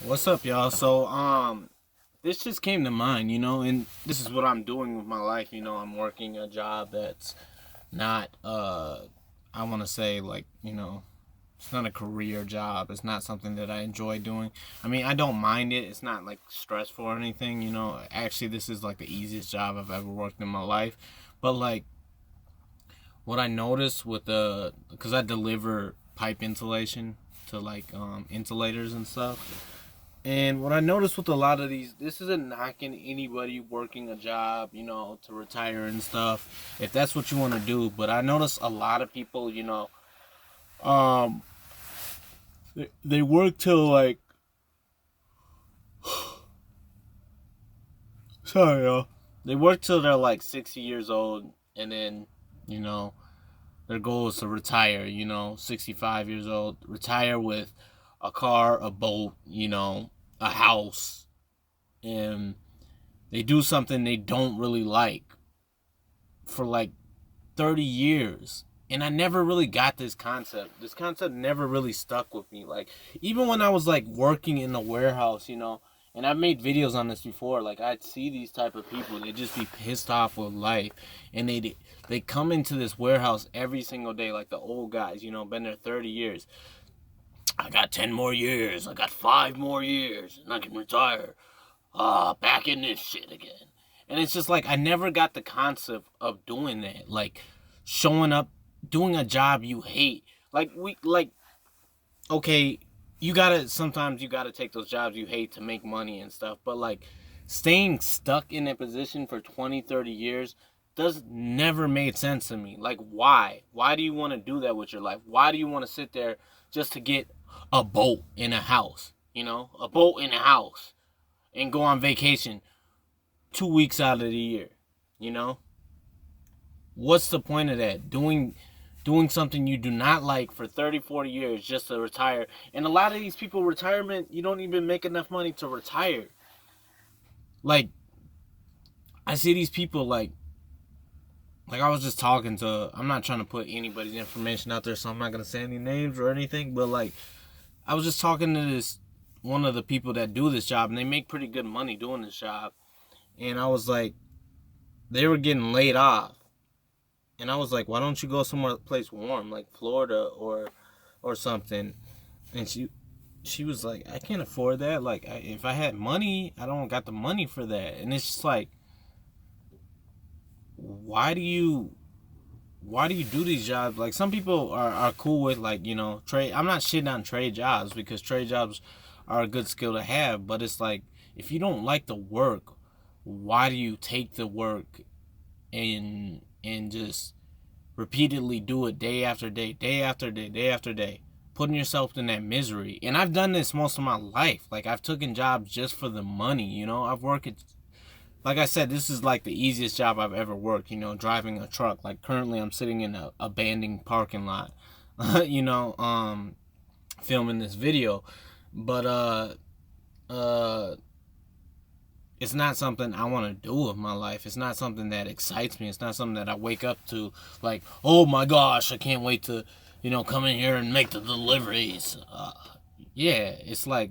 What's up, y'all? This just came to mind, and this is what I'm doing with my life. I'm working a job that's not, I want to say, like, it's not a career job. It's not something that I enjoy doing. I mean, I don't mind it. It's not like stressful or anything, Actually, this is like the easiest job I've ever worked in my life. But, like, what I noticed with because I deliver pipe insulation to, like, insulators and stuff. And what I noticed with a lot of these, this isn't knocking anybody working a job, to retire and stuff, if that's what you want to do. But I notice a lot of people, um, they work till like, sorry, y'all. They work till they're like 60 years old, and then, you know, their goal is to retire, 65 years old, retire with a car, a boat, a house, and they do something they don't really like for like 30 years. And I never really got this concept. This concept never really stuck with me. Like, even when I was like working in the warehouse, and I've made videos on this before, like I'd see these type of people, they just be pissed off with life. And they come into this warehouse every single day, like the old guys, been there 30 years. I got 10 more years, I got 5 more years, and I can retire. Back in this shit again. And it's just like I never got the concept of doing that. Like showing up, doing a job you hate. Okay, sometimes you gotta take those jobs you hate to make money and stuff, but like staying stuck in a position for 20, 30 years does never made sense to me. Like why? Why do you want to do that with your life? Why do you want to sit there just to get a boat in a house? A boat in a house and go on vacation 2 weeks out of the year. You know, what's the point of that? Doing something you do not like for 30, 40 years just to retire. And a lot of these people, retirement, you don't even make enough money to retire. Like, I see these people like I was just talking to, I'm not trying to put anybody's information out there, so I'm not going to say any names or anything, but like, I was just talking to this, one of the people that do this job, and they make pretty good money doing this job. And I was like, they were getting laid off. And I was like, why don't you go somewhere place warm, like Florida or something? And she was like, I can't afford that. Like, if I had money, I don't got the money for that. And it's just like, why do you do these jobs? Like, some people are cool with, like, trade. I'm not shitting on trade jobs, because trade jobs are a good skill to have. But it's like, if you don't like the work, why do you take the work and just repeatedly do it day after day, day after day, day after day, putting yourself in that misery? And I've done this most of my life. Like, I've taken jobs just for the money. I've worked at, like I said, this is like the easiest job I've ever worked, driving a truck. Like, currently I'm sitting in a abandoned parking lot, filming this video. But it's not something I want to do with my life. It's not something that excites me. It's not something that I wake up to like, oh my gosh, I can't wait to, come in here and make the deliveries. Yeah, it's like,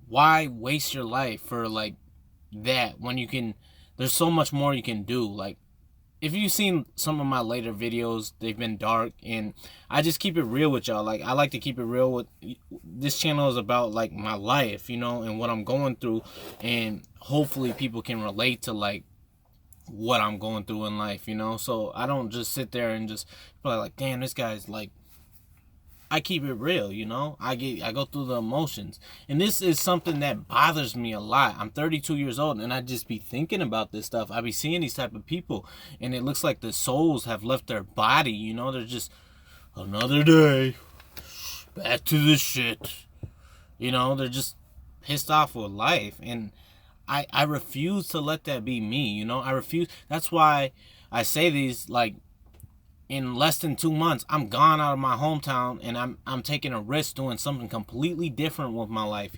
why waste your life for like that when there's so much more you can do. Like, if you've seen some of my later videos, they've been dark, and I just keep it real with y'all. Like, I like to keep it real with this channel. Is about like my life, and what I'm going through, and hopefully people can relate to like what I'm going through in life, So I don't just sit there and just be like, damn, this guy's like, I keep it real, I go through the emotions. And this is something that bothers me a lot. I'm 32 years old, and I just be thinking about this stuff. I be seeing these type of people, and it looks like the souls have left their body, They're just, another day, back to the shit. They're just pissed off with life. And I refuse to let that be me, I refuse. That's why I say these, like, in less than 2 months, I'm gone out of my hometown, and I'm taking a risk doing something completely different with my life,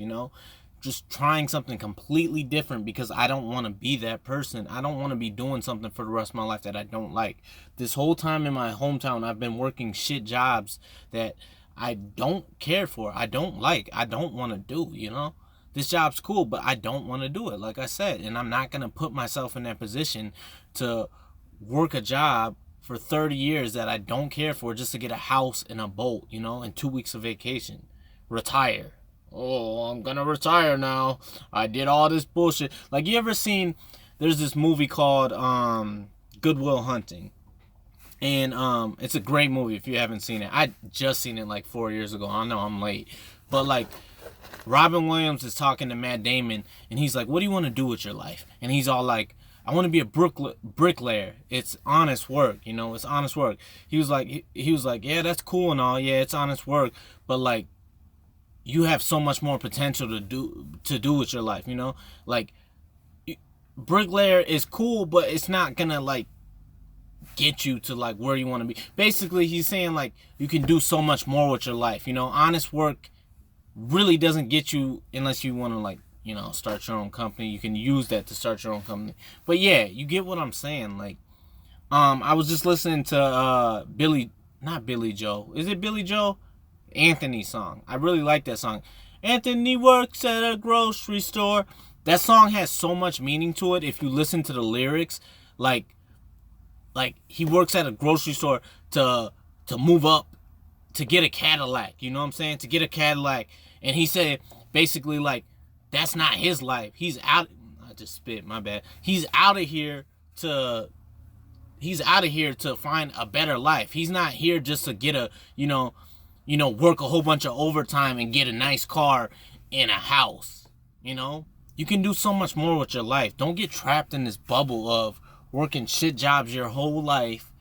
Just trying something completely different, because I don't want to be that person. I don't want to be doing something for the rest of my life that I don't like. This whole time in my hometown, I've been working shit jobs that I don't care for, I don't like, I don't want to do, you know? This job's cool, but I don't want to do it, like I said. And I'm not going to put myself in that position to work a job for 30 years that I don't care for just to get a house and a boat, you know, and 2 weeks of vacation. Retire. Oh, I'm going to retire now. I did all this bullshit. Like, you ever seen, there's this movie called Good Will Hunting. And it's a great movie if you haven't seen it. I just seen it like 4 years ago. I know I'm late. But like, Robin Williams is talking to Matt Damon, and he's like, what do you want to do with your life? And he's all like, I want to be a bricklayer. It's honest work, you know, it's honest work. He was like, yeah, that's cool and all. Yeah, it's honest work. But like, you have so much more potential to do with your life, you know? Like, bricklayer is cool, but it's not gonna like get you to like where you want to be. Basically, he's saying like you can do so much more with your life, you know? Honest work really doesn't get you unless you want to like, you know, start your own company. You can use that to start your own company. But yeah, you get what I'm saying. Like, I was just listening to not Billy Joe. Is it Billy Joe? Anthony's song. I really like that song. Anthony works at a grocery store. That song has so much meaning to it if you listen to the lyrics. Like he works at a grocery store to move up, to get a Cadillac, you know what I'm saying? To get a Cadillac. And he said basically like that's not his life. He's out, I just spit, my bad. He's out of here to find a better life. He's not here just to get a, you know, work a whole bunch of overtime and get a nice car and a house, you know? You can do so much more with your life. Don't get trapped in this bubble of working shit jobs your whole life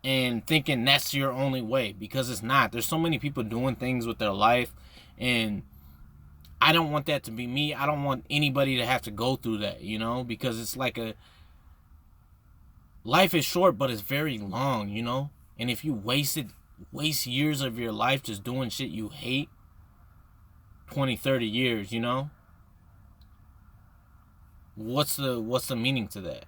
and thinking that's your only way, because it's not. There's so many people doing things with their life, and I don't want that to be me. I don't want anybody to have to go through that, you know, because it's like life is short, but it's very long, you know? And if you waste years of your life just doing shit you hate, 20, 30 years, you know? What's the meaning to that?